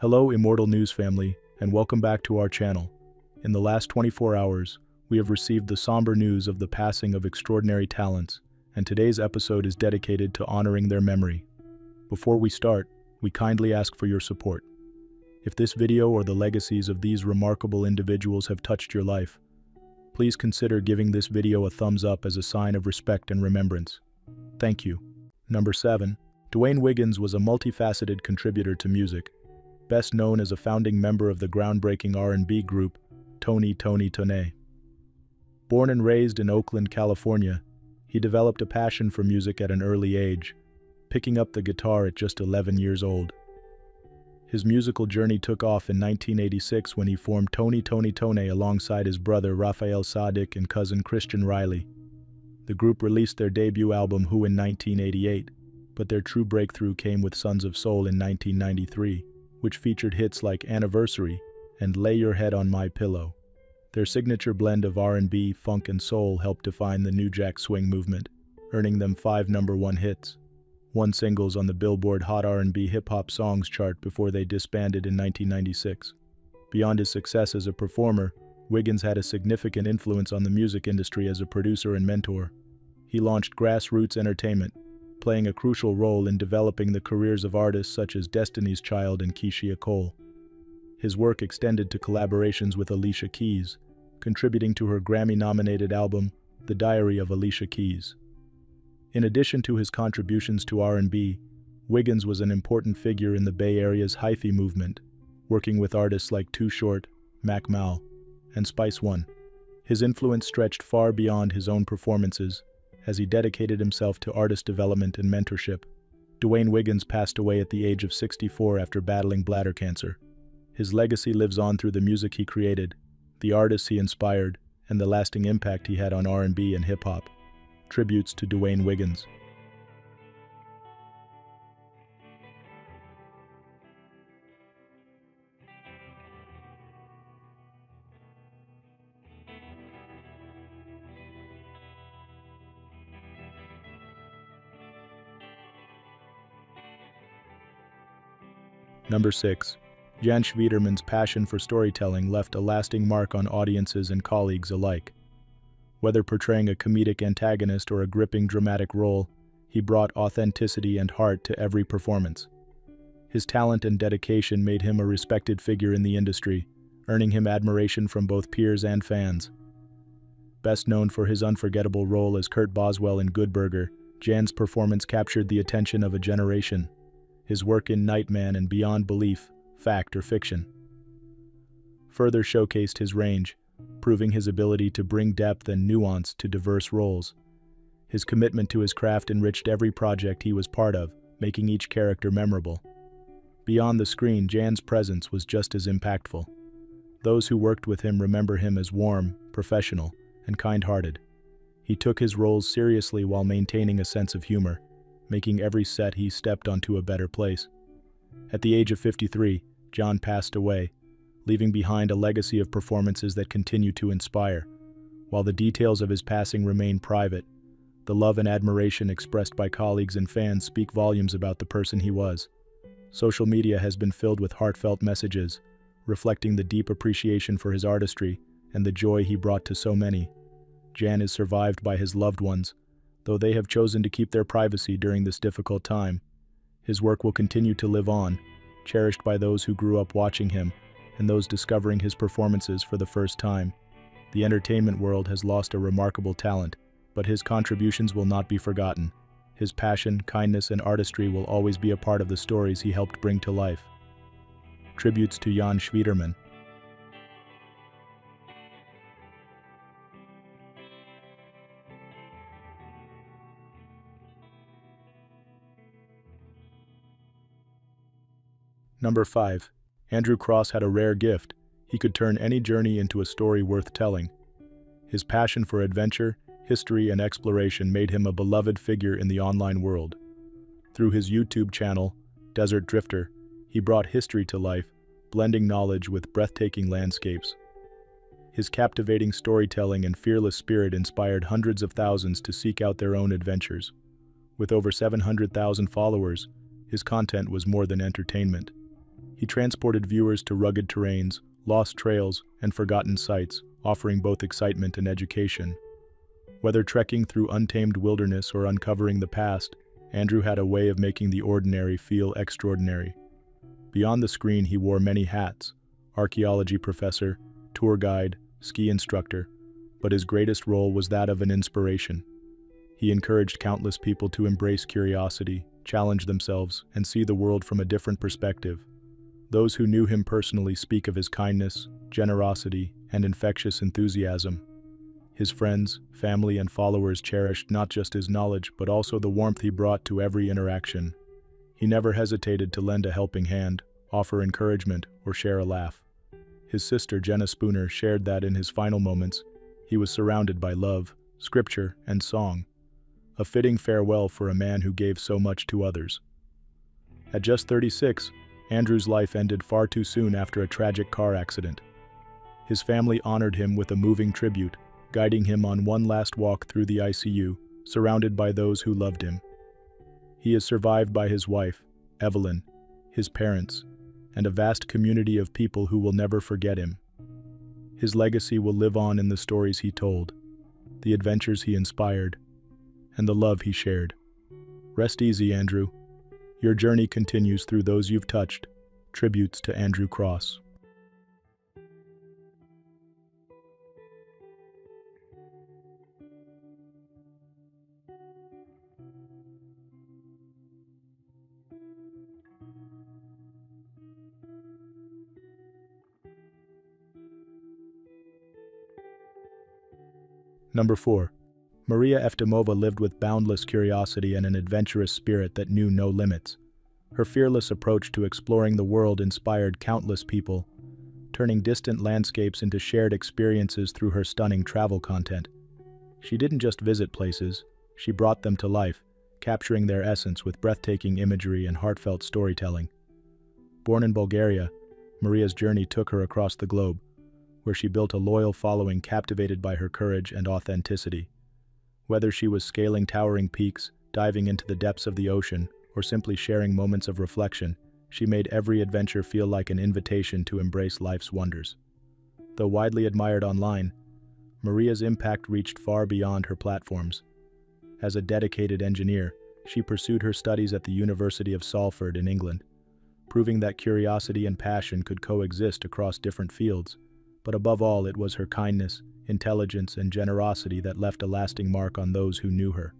Hello Immortal News family, and welcome back to our channel. In the last 24 hours, we have received the somber news of the passing of extraordinary talents, and today's episode is dedicated to honoring their memory. Before we start, we kindly ask for your support. If this video or the legacies of these remarkable individuals have touched your life, please consider giving this video a thumbs up as a sign of respect and remembrance. Thank you. Number 7. D'Wayne Wiggins was a multifaceted contributor to music, best known as a founding member of the groundbreaking R&B group Toné. Born and raised in Oakland, California, he developed a passion for music at an early age, picking up the guitar at just 11 years old. His musical journey took off in 1986 when he formed Toné alongside his brother Raphael Saadiq and cousin Christian Riley. The group released their debut album Who in 1988, but their true breakthrough came with Sons of Soul in 1993, which featured hits like Anniversary and Lay Your Head on My Pillow. Their signature blend of R&B, funk, and soul helped define the New Jack Swing movement, earning them 5 #1 hits, 1 singles on the Billboard Hot R&B Hip-Hop Songs chart before they disbanded in 1996. Beyond his success as a performer, Wiggins had a significant influence on the music industry as a producer and mentor. He launched Grassroots Entertainment, playing a crucial role in developing the careers of artists such as Destiny's Child and Keisha Cole. His work extended to collaborations with Alicia Keys, contributing to her Grammy-nominated album, The Diary of Alicia Keys. In addition to his contributions to R&B, Wiggins was an important figure in the Bay Area's hyphy movement, working with artists like Too Short, Mac Mal, and Spice One. His influence stretched far beyond his own performances, as he dedicated himself to artist development and mentorship. D'Wayne Wiggins passed away at the age of 64 after battling bladder cancer. His legacy lives on through the music he created, the artists he inspired, and the lasting impact he had on R&B and hip-hop. Tributes to D'Wayne Wiggins. Number 6. Jan Schwieterman's passion for storytelling left a lasting mark on audiences and colleagues alike. Whether portraying a comedic antagonist or a gripping dramatic role, he brought authenticity and heart to every performance. His talent and dedication made him a respected figure in the industry, earning him admiration from both peers and fans. Best known for his unforgettable role as Kurt Boswell in Good Burger, Jan's performance captured the attention of a generation. His work in Nightman and Beyond Belief, Fact or Fiction, further showcased his range, proving his ability to bring depth and nuance to diverse roles. His commitment to his craft enriched every project he was part of, making each character memorable. Beyond the screen, Jan's presence was just as impactful. Those who worked with him remember him as warm, professional, and kind-hearted. He took his roles seriously while maintaining a sense of humor, making every set he stepped onto a better place. At the age of 53, Jan passed away, leaving behind a legacy of performances that continue to inspire. While the details of his passing remain private, the love and admiration expressed by colleagues and fans speak volumes about the person he was. Social media has been filled with heartfelt messages, reflecting the deep appreciation for his artistry and the joy he brought to so many. Jan is survived by his loved ones, though they have chosen to keep their privacy during this difficult time. His work will continue to live on, cherished by those who grew up watching him and those discovering his performances for the first time. The entertainment world has lost a remarkable talent, but his contributions will not be forgotten. His passion, kindness, and artistry will always be a part of the stories he helped bring to life. Tributes to Jan Schwieterman. Number 5. Andrew Cross had a rare gift. He could turn any journey into a story worth telling. His passion for adventure, history, and exploration made him a beloved figure in the online world. Through his YouTube channel, Desert Drifter, he brought history to life, blending knowledge with breathtaking landscapes. His captivating storytelling and fearless spirit inspired hundreds of thousands to seek out their own adventures. With over 700,000 followers, his content was more than entertainment. He transported viewers to rugged terrains, lost trails, and forgotten sights, offering both excitement and education. Whether trekking through untamed wilderness or uncovering the past, Andrew had a way of making the ordinary feel extraordinary. Beyond the screen, he wore many hats: archaeology professor, tour guide, ski instructor, but his greatest role was that of an inspiration. He encouraged countless people to embrace curiosity, challenge themselves, and see the world from a different perspective. Those who knew him personally speak of his kindness, generosity, and infectious enthusiasm. His friends, family, and followers cherished not just his knowledge, but also the warmth he brought to every interaction. He never hesitated to lend a helping hand, offer encouragement, or share a laugh. His sister, Jenna Spooner, shared that in his final moments, he was surrounded by love, scripture, and song. A fitting farewell for a man who gave so much to others. At just 36, Andrew's life ended far too soon after a tragic car accident. His family honored him with a moving tribute, guiding him on one last walk through the ICU, surrounded by those who loved him. He is survived by his wife, Evelyn, his parents, and a vast community of people who will never forget him. His legacy will live on in the stories he told, the adventures he inspired, and the love he shared. Rest easy, Andrew. Your journey continues through those you've touched. Tributes to Andrew Cross. Number 4. Maria Eftimova lived with boundless curiosity and an adventurous spirit that knew no limits. Her fearless approach to exploring the world inspired countless people, turning distant landscapes into shared experiences through her stunning travel content. She didn't just visit places, she brought them to life, capturing their essence with breathtaking imagery and heartfelt storytelling. Born in Bulgaria, Maria's journey took her across the globe, where she built a loyal following captivated by her courage and authenticity. Whether she was scaling towering peaks, diving into the depths of the ocean, or simply sharing moments of reflection, she made every adventure feel like an invitation to embrace life's wonders. Though widely admired online, Maria's impact reached far beyond her platforms. As a dedicated engineer, she pursued her studies at the University of Salford in England, proving that curiosity and passion could coexist across different fields. But above all, it was her kindness, intelligence, and generosity that left a lasting mark on those who knew her.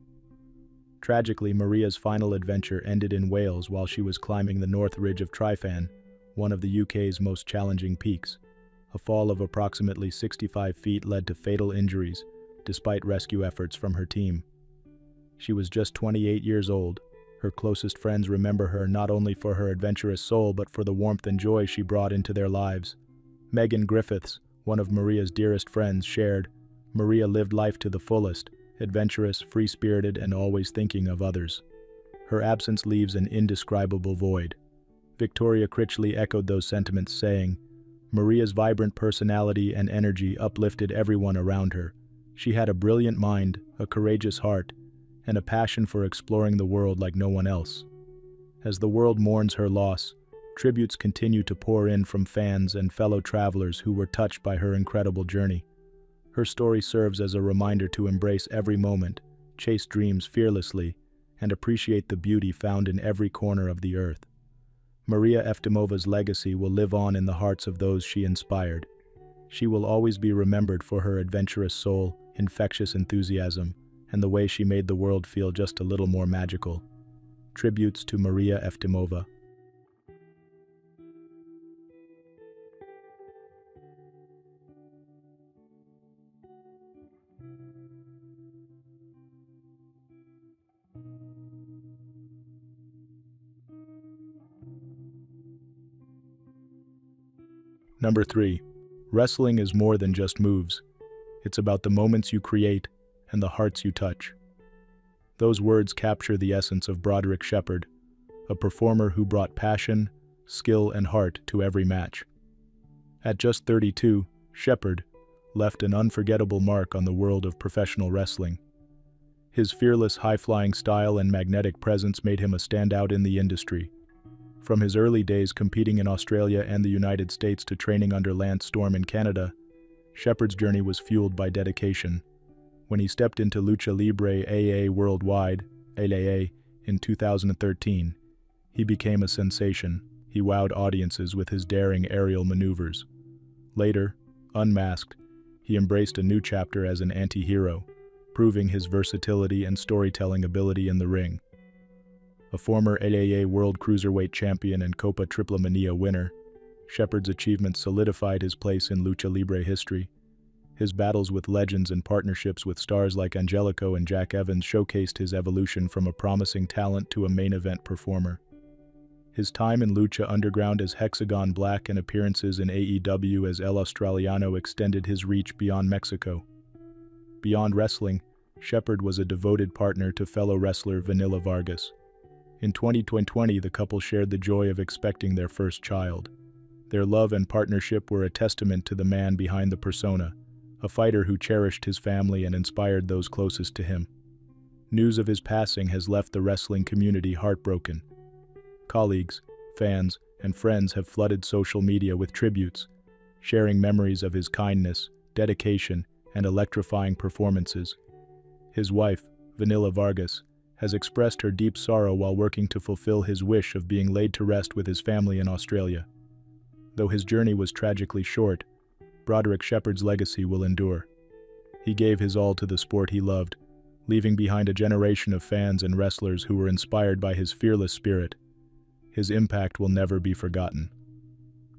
Tragically, Maria's final adventure ended in Wales while she was climbing the North Ridge of Tryfan, one of the UK's most challenging peaks. A fall of approximately 65 feet led to fatal injuries, despite rescue efforts from her team. She was just 28 years old. Her closest friends remember her not only for her adventurous soul but for the warmth and joy she brought into their lives. Megan Griffiths, one of Maria's dearest friends, shared, "Maria lived life to the fullest, adventurous, free-spirited, and always thinking of others. Her absence leaves an indescribable void." Victoria Critchley echoed those sentiments, saying, "Maria's vibrant personality and energy uplifted everyone around her. She had a brilliant mind, a courageous heart, and a passion for exploring the world like no one else." As the world mourns her loss, tributes continue to pour in from fans and fellow travelers who were touched by her incredible journey. Her story serves as a reminder to embrace every moment, chase dreams fearlessly, and appreciate the beauty found in every corner of the earth. Maria Eftimova's legacy will live on in the hearts of those she inspired. She will always be remembered for her adventurous soul, infectious enthusiasm, and the way she made the world feel just a little more magical. Tributes to Maria Eftimova. Number 3. Wrestling is more than just moves. It's about the moments you create and the hearts you touch. Those words capture the essence of Broderick, a performer who brought passion, skill, and heart to every match. At just 32, Shepherd left an unforgettable mark on the world of professional wrestling. His fearless, high-flying style and magnetic presence made him a standout in the industry. From his early days competing in Australia and the United States to training under Lance Storm in Canada, Shepard's journey was fueled by dedication. When he stepped into Lucha Libre AA Worldwide, LAA, in 2013, he became a sensation. He wowed audiences with his daring aerial maneuvers. Later, unmasked, he embraced a new chapter as an anti-hero, proving his versatility and storytelling ability in the ring. A former LAA World Cruiserweight Champion and Copa Triple Mania winner, Shepard's achievements solidified his place in Lucha Libre history. His battles with legends and partnerships with stars like Angelico and Jack Evans showcased his evolution from a promising talent to a main event performer. His time in Lucha Underground as Hexagon Black and appearances in AEW as El Australiano extended his reach beyond Mexico. Beyond wrestling, Shepard was a devoted partner to fellow wrestler Vanilla Vargas. In 2020, the couple shared the joy of expecting their first child. Their love and partnership were a testament to the man behind the persona, a fighter who cherished his family and inspired those closest to him. News of his passing has left the wrestling community heartbroken. Colleagues, fans, and friends have flooded social media with tributes, sharing memories of his kindness, dedication, and electrifying performances. His wife, Vanilla Vargas, has expressed her deep sorrow while working to fulfill his wish of being laid to rest with his family in Australia. Though his journey was tragically short, Broderick Shepard's legacy will endure. He gave his all to the sport he loved, leaving behind a generation of fans and wrestlers who were inspired by his fearless spirit. His impact will never be forgotten.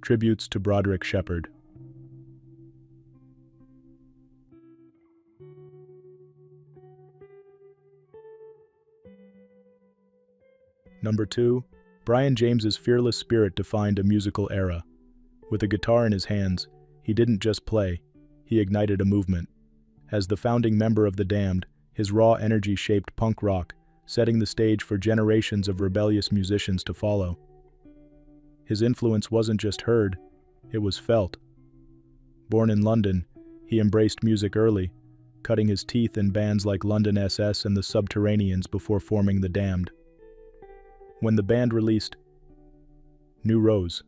Tributes to Broderick Shepard. Number 2. Brian James's fearless spirit defined a musical era. With a guitar in his hands, he didn't just play, he ignited a movement. As the founding member of The Damned, his raw energy shaped punk rock, setting the stage for generations of rebellious musicians to follow. His influence wasn't just heard, it was felt. Born in London, he embraced music early, cutting his teeth in bands like London SS and the Subterraneans before forming The Damned. When the band released New Rose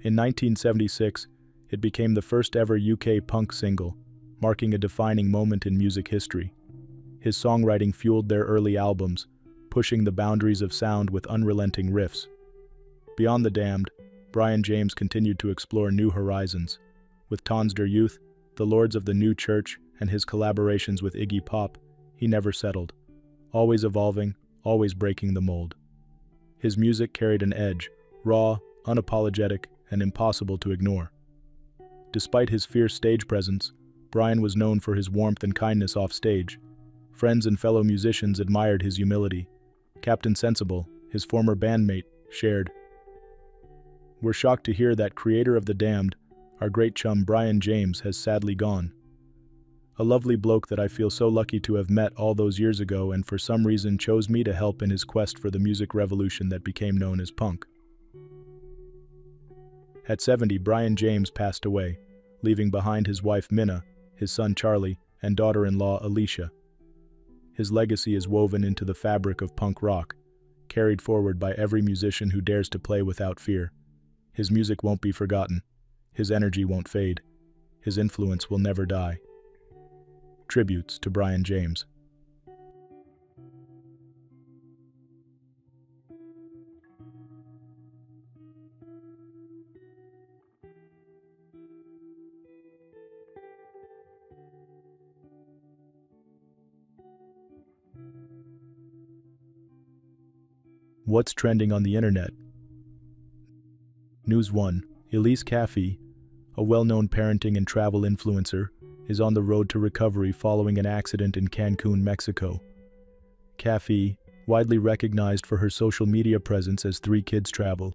in 1976, it became the first ever UK punk single, marking a defining moment in music history. His songwriting fueled their early albums, pushing the boundaries of sound with unrelenting riffs. Beyond The Damned, Brian James continued to explore new horizons. With Tons der Youth, The Lords of the New Church, and his collaborations with Iggy Pop, he never settled. Always evolving, always breaking the mold. His music carried an edge, raw, unapologetic, and impossible to ignore. Despite his fierce stage presence, Brian was known for his warmth and kindness off stage. Friends and fellow musicians admired his humility. Captain Sensible, his former bandmate, shared, "We're shocked to hear that creator of The Damned, our great chum Brian James, has sadly gone. A lovely bloke that I feel so lucky to have met all those years ago and for some reason chose me to help in his quest for the music revolution that became known as punk." At 70, Brian James passed away, leaving behind his wife Minna, his son Charlie, and daughter-in-law Alicia. His legacy is woven into the fabric of punk rock, carried forward by every musician who dares to play without fear. His music won't be forgotten. His energy won't fade. His influence will never die. Tributes to Brian James. What's trending on the internet? News 1. Elise Caffey, a well-known parenting and travel influencer, is on the road to recovery following an accident in Cancun, Mexico. Caffey, widely recognized for her social media presence as 3 Kids Travel,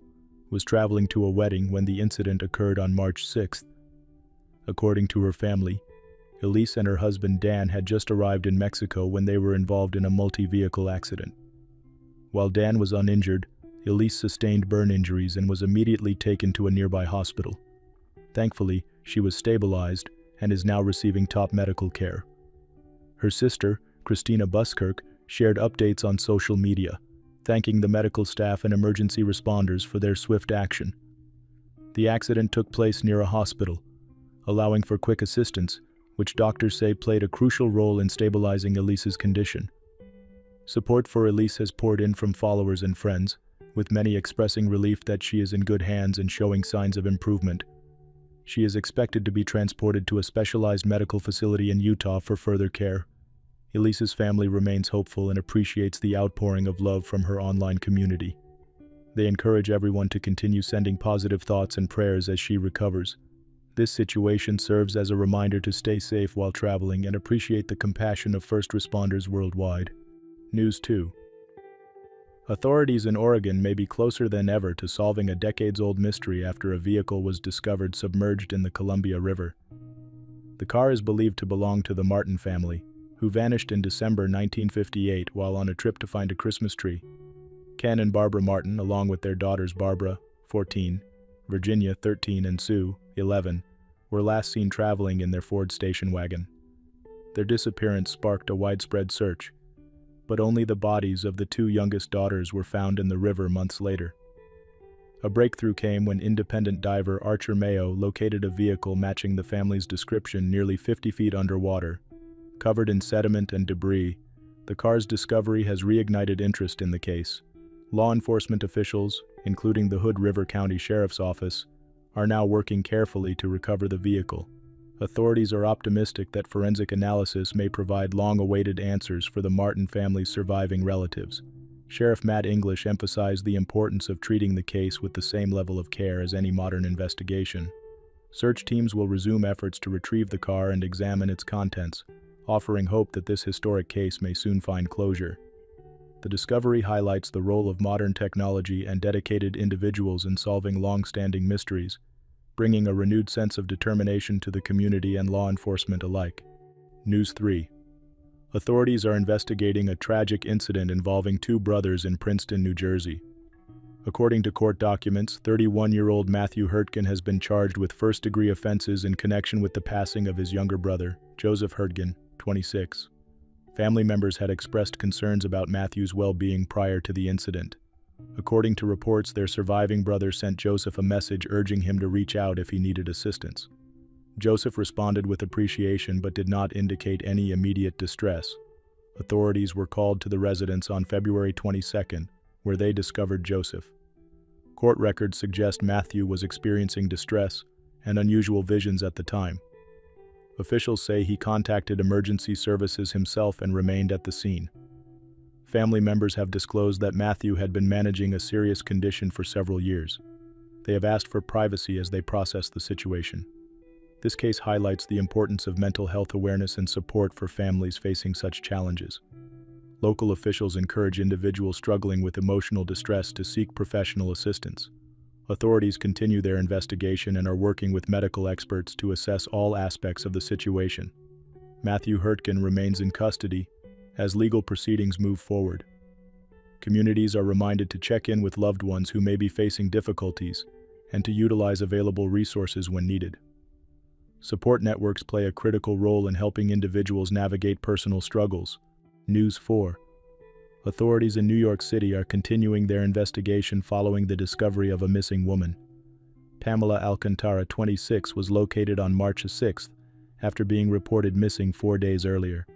was traveling to a wedding when the incident occurred on March 6th. According to her family, Elise and her husband Dan had just arrived in Mexico when they were involved in a multi-vehicle accident. While Dan was uninjured, Elise sustained burn injuries and was immediately taken to a nearby hospital. Thankfully, she was stabilized and is now receiving top medical care. Her sister, Christina Buskirk, shared updates on social media, thanking the medical staff and emergency responders for their swift action. The accident took place near a hospital, allowing for quick assistance, which doctors say played a crucial role in stabilizing Elise's condition. Support for Elise has poured in from followers and friends, with many expressing relief that she is in good hands and showing signs of improvement. She is expected to be transported to a specialized medical facility in Utah for further care. Elise's family remains hopeful and appreciates the outpouring of love from her online community. They encourage everyone to continue sending positive thoughts and prayers as she recovers. This situation serves as a reminder to stay safe while traveling and appreciate the compassion of first responders worldwide. News 2. Authorities in Oregon may be closer than ever to solving a decades-old mystery after a vehicle was discovered submerged in the Columbia River. The car is believed to belong to the Martin family, who vanished in December 1958 while on a trip to find a Christmas tree. Ken and Barbara Martin, along with their daughters Barbara, 14, Virginia, 13, and Sue, 11, were last seen traveling in their Ford station wagon. Their disappearance sparked a widespread search, but only the bodies of the two youngest daughters were found in the river months later. A breakthrough came when independent diver Archer Mayo located a vehicle matching the family's description nearly 50 feet underwater. Covered in sediment and debris, the car's discovery has reignited interest in the case. Law enforcement officials, including the Hood River County Sheriff's Office, are now working carefully to recover the vehicle. Authorities are optimistic that forensic analysis may provide long-awaited answers for the Martin family's surviving relatives. Sheriff Matt English emphasized the importance of treating the case with the same level of care as any modern investigation. Search teams will resume efforts to retrieve the car and examine its contents, offering hope that this historic case may soon find closure. The discovery highlights the role of modern technology and dedicated individuals in solving long-standing mysteries, bringing a renewed sense of determination to the community and law enforcement alike. News 3. Authorities are investigating a tragic incident involving two brothers in Princeton, New Jersey. According to court documents, 31-year-old Matthew Hurtgen has been charged with first-degree offenses in connection with the passing of his younger brother, Joseph Hurtgen, 26. Family members had expressed concerns about Matthew's well-being prior to the incident. According to reports, their surviving brother sent Joseph a message urging him to reach out if he needed assistance. Joseph responded with appreciation but did not indicate any immediate distress. Authorities were called to the residence on February 22, where they discovered Joseph. Court records suggest Matthew was experiencing distress and unusual visions at the time. Officials say he contacted emergency services himself and remained at the scene. Family members have disclosed that Matthew had been managing a serious condition for several years. They have asked for privacy as they process the situation. This case highlights the importance of mental health awareness and support for families facing such challenges. Local officials encourage individuals struggling with emotional distress to seek professional assistance. Authorities continue their investigation and are working with medical experts to assess all aspects of the situation. Matthew Hurtgen remains in custody as legal proceedings move forward. Communities are reminded to check in with loved ones who may be facing difficulties and to utilize available resources when needed. Support networks play a critical role in helping individuals navigate personal struggles. News 4. Authorities in New York City are continuing their investigation following the discovery of a missing woman. Pamela Alcantara, 26, was located on March 6 after being reported missing 4 days earlier.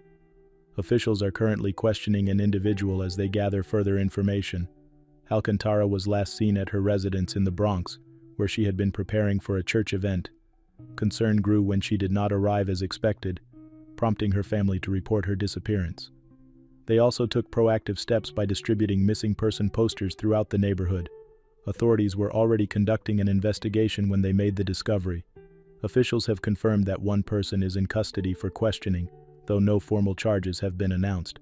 Officials are currently questioning an individual as they gather further information. Alcantara was last seen at her residence in the Bronx, where she had been preparing for a church event. Concern grew when she did not arrive as expected, prompting her family to report her disappearance. They also took proactive steps by distributing missing person posters throughout the neighborhood. Authorities were already conducting an investigation when they made the discovery. Officials have confirmed that one person is in custody for questioning, though no formal charges have been announced.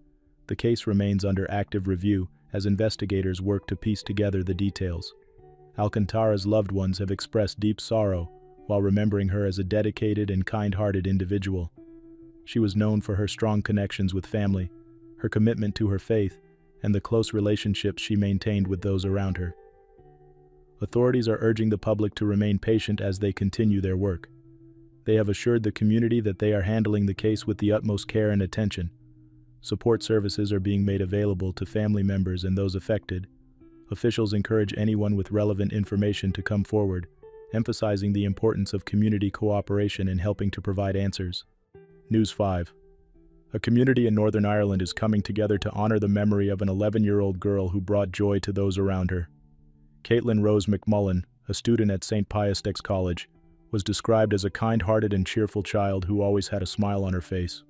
The case remains under active review as investigators work to piece together the details. Alcantara's loved ones have expressed deep sorrow while remembering her as a dedicated and kind-hearted individual. She was known for her strong connections with family, her commitment to her faith, and the close relationships she maintained with those around her. Authorities are urging the public to remain patient as they continue their work. They have assured the community that they are handling the case with the utmost care and attention. Support services are being made available to family members and those affected. Officials encourage anyone with relevant information to come forward, emphasizing the importance of community cooperation in helping to provide answers. News 5. A community in Northern Ireland is coming together to honor the memory of an 11-year-old girl who brought joy to those around her. Caitlin Rose McMullen, a student at St. Pius X College, was described as a kind-hearted and cheerful child who always had a smile on her face.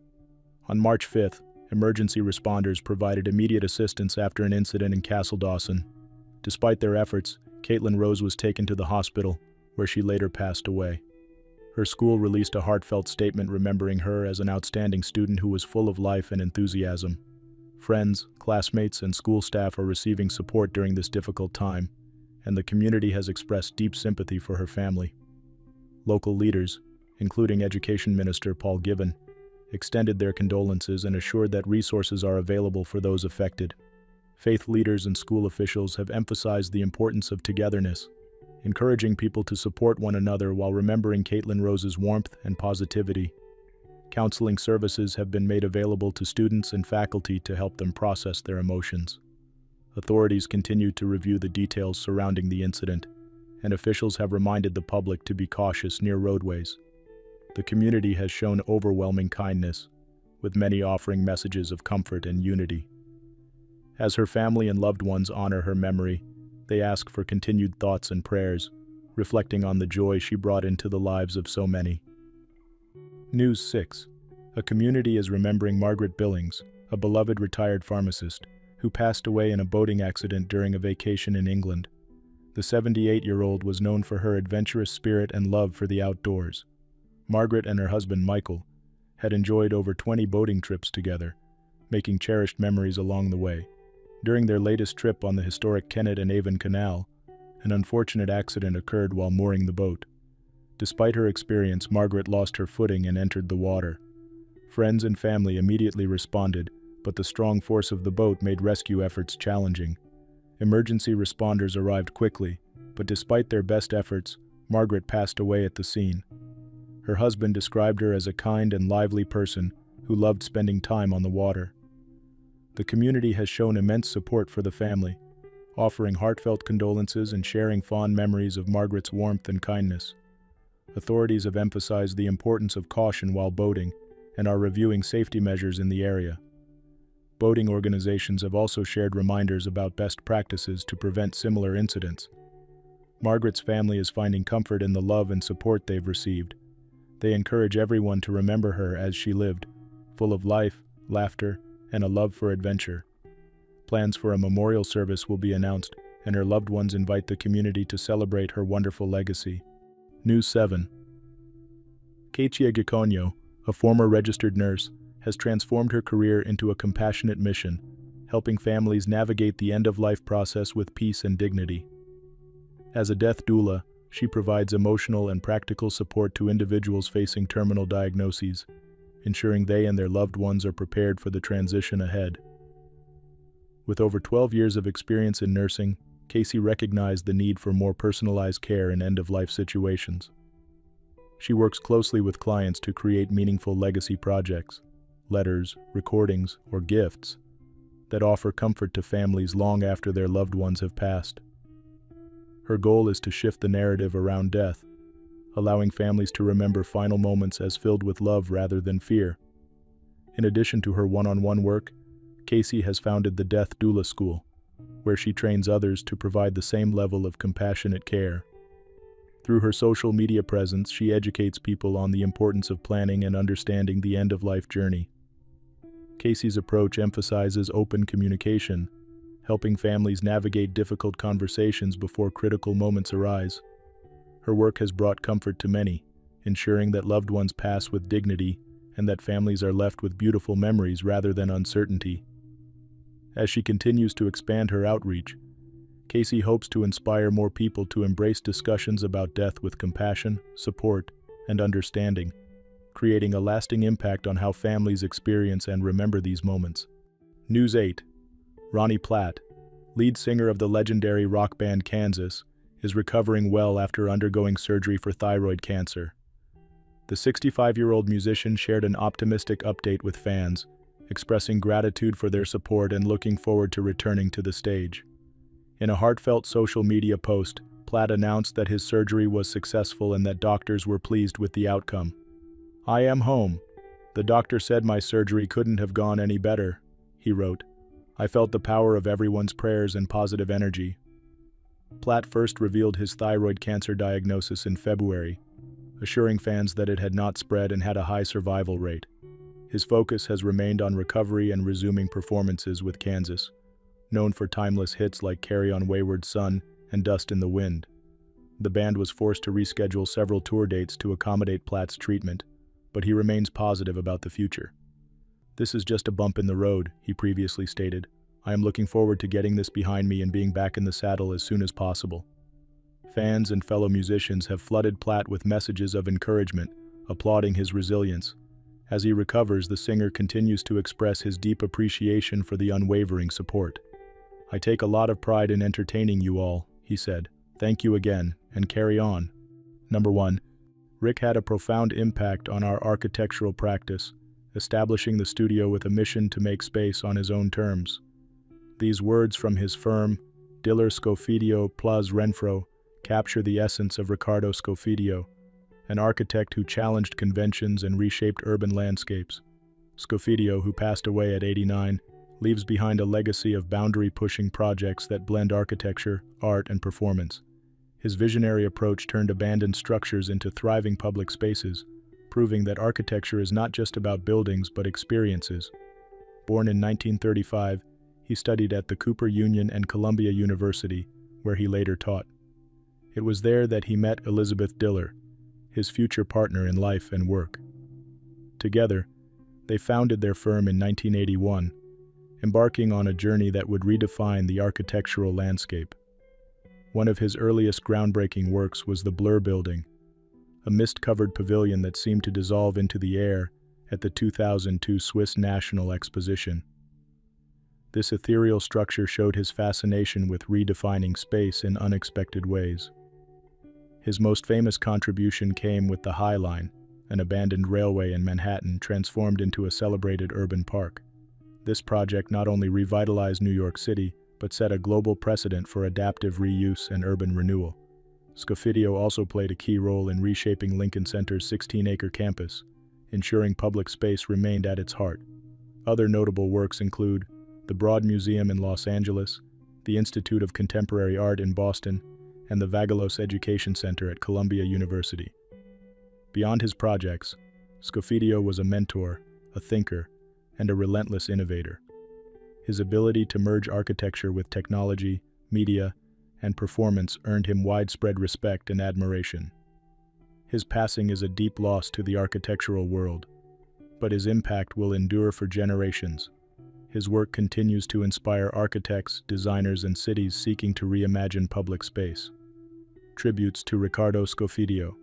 On March 5th, emergency responders provided immediate assistance after an incident in Castledawson. Despite their efforts, Caitlin Rose was taken to the hospital, where she later passed away. Her school released a heartfelt statement remembering her as an outstanding student who was full of life and enthusiasm. Friends, classmates, and school staff are receiving support during this difficult time, and the community has expressed deep sympathy for her family. Local leaders, including Education Minister Paul Given, extended their condolences and assured that resources are available for those affected. Faith leaders and school officials have emphasized the importance of togetherness, encouraging people to support one another while remembering Caitlin Rose's warmth and positivity. Counseling services have been made available to students and faculty to help them process their emotions. Authorities continue to review the details surrounding the incident, and officials have reminded the public to be cautious near roadways. The community has shown overwhelming kindness, with many offering messages of comfort and unity. As her family and loved ones honor her memory, they ask for continued thoughts and prayers, reflecting on the joy she brought into the lives of so many. News 6. A community is remembering Margaret Billings, a beloved retired pharmacist, who passed away in a boating accident during a vacation in England. The 78-year-old was known for her adventurous spirit and love for the outdoors. Margaret and her husband Michael had enjoyed over 20 boating trips together, making cherished memories along the way. During their latest trip on the historic Kennet and Avon Canal, an unfortunate accident occurred while mooring the boat. Despite her experience, Margaret lost her footing and entered the water. Friends and family immediately responded, but the strong force of the boat made rescue efforts challenging. Emergency responders arrived quickly, but despite their best efforts, Margaret passed away at the scene. Her husband described her as a kind and lively person who loved spending time on the water. The community has shown immense support for the family, offering heartfelt condolences and sharing fond memories of Margaret's warmth and kindness. Authorities have emphasized the importance of caution while boating and are reviewing safety measures in the area. Boating organizations have also shared reminders about best practices to prevent similar incidents. Margaret's family is finding comfort in the love and support they've received. They encourage everyone to remember her as she lived, full of life, laughter, and a love for adventure. Plans for a memorial service will be announced, and her loved ones invite the community to celebrate her wonderful legacy. News 7. Kachia Gikonyo, a former registered nurse, has transformed her career into a compassionate mission, helping families navigate the end-of-life process with peace and dignity. As a death doula, she provides emotional and practical support to individuals facing terminal diagnoses, ensuring they and their loved ones are prepared for the transition ahead. With over 12 years of experience in nursing, Casey recognized the need for more personalized care in end-of-life situations. She works closely with clients to create meaningful legacy projects, letters, recordings, or gifts that offer comfort to families long after their loved ones have passed. Her goal is to shift the narrative around death, allowing families to remember final moments as filled with love rather than fear. In addition to her one-on-one work, Casey has founded the Death Doula School, where she trains others to provide the same level of compassionate care. Through her social media presence, she educates people on the importance of planning and understanding the end-of-life journey. Casey's approach emphasizes open communication, helping families navigate difficult conversations before critical moments arise. Her work has brought comfort to many, ensuring that loved ones pass with dignity and that families are left with beautiful memories rather than uncertainty. As she continues to expand her outreach, Casey hopes to inspire more people to embrace discussions about death with compassion, support, and understanding, creating a lasting impact on how families experience and remember these moments. News 8. Ronnie Platt, lead singer of the legendary rock band Kansas, is recovering well after undergoing surgery for thyroid cancer. The 65-year-old musician shared an optimistic update with fans, expressing gratitude for their support and looking forward to returning to the stage. In a heartfelt social media post, Platt announced that his surgery was successful and that doctors were pleased with the outcome. "I am home. The doctor said my surgery couldn't have gone any better," he wrote. "I felt the power of everyone's prayers and positive energy." Platt first revealed his thyroid cancer diagnosis in February, assuring fans that it had not spread and had a high survival rate. His focus has remained on recovery and resuming performances with Kansas, known for timeless hits like Carry On Wayward Son and Dust in the Wind. The band was forced to reschedule several tour dates to accommodate Platt's treatment, but he remains positive about the future. "This is just a bump in the road," he previously stated. "I am looking forward to getting this behind me and being back in the saddle as soon as possible." Fans and fellow musicians have flooded Platt with messages of encouragement, applauding his resilience. As he recovers, the singer continues to express his deep appreciation for the unwavering support. "I take a lot of pride in entertaining you all," he said. "Thank you again, and carry on." Number 1. Rick had a profound impact on our architectural practice, establishing the studio with a mission to make space on his own terms. These words from his firm, Diller Scofidio plus Renfro, capture the essence of Ricardo Scofidio, an architect who challenged conventions and reshaped urban landscapes. Scofidio, who passed away at 89, leaves behind a legacy of boundary-pushing projects that blend architecture, art, and performance. His visionary approach turned abandoned structures into thriving public spaces, proving that architecture is not just about buildings but experiences. Born in 1935, he studied at the Cooper Union and Columbia University, where he later taught. It was there that he met Elizabeth Diller, his future partner in life and work. Together, they founded their firm in 1981, embarking on a journey that would redefine the architectural landscape. One of his earliest groundbreaking works was the Blur Building, a mist-covered pavilion that seemed to dissolve into the air at the 2002 Swiss National Exposition. This ethereal structure showed his fascination with redefining space in unexpected ways. His most famous contribution came with the High Line, an abandoned railway in Manhattan transformed into a celebrated urban park. This project not only revitalized New York City, but set a global precedent for adaptive reuse and urban renewal. Scofidio also played a key role in reshaping Lincoln Center's 16-acre campus, ensuring public space remained at its heart. Other notable works include the Broad Museum in Los Angeles, the Institute of Contemporary Art in Boston, and the Vagelos Education Center at Columbia University. Beyond his projects, Scofidio was a mentor, a thinker, and a relentless innovator. His ability to merge architecture with technology, media, and performance earned him widespread respect and admiration. His passing is a deep loss to the architectural world, but his impact will endure for generations. His work continues to inspire architects, designers, and cities seeking to reimagine public space. Tributes to Ricardo Scofidio.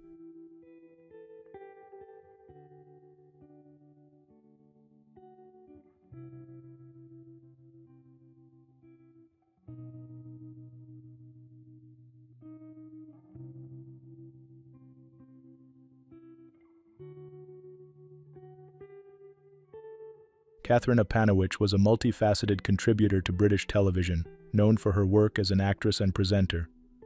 Catherine Apanowicz was a multifaceted contributor to British television, known for her work as an actress and presenter.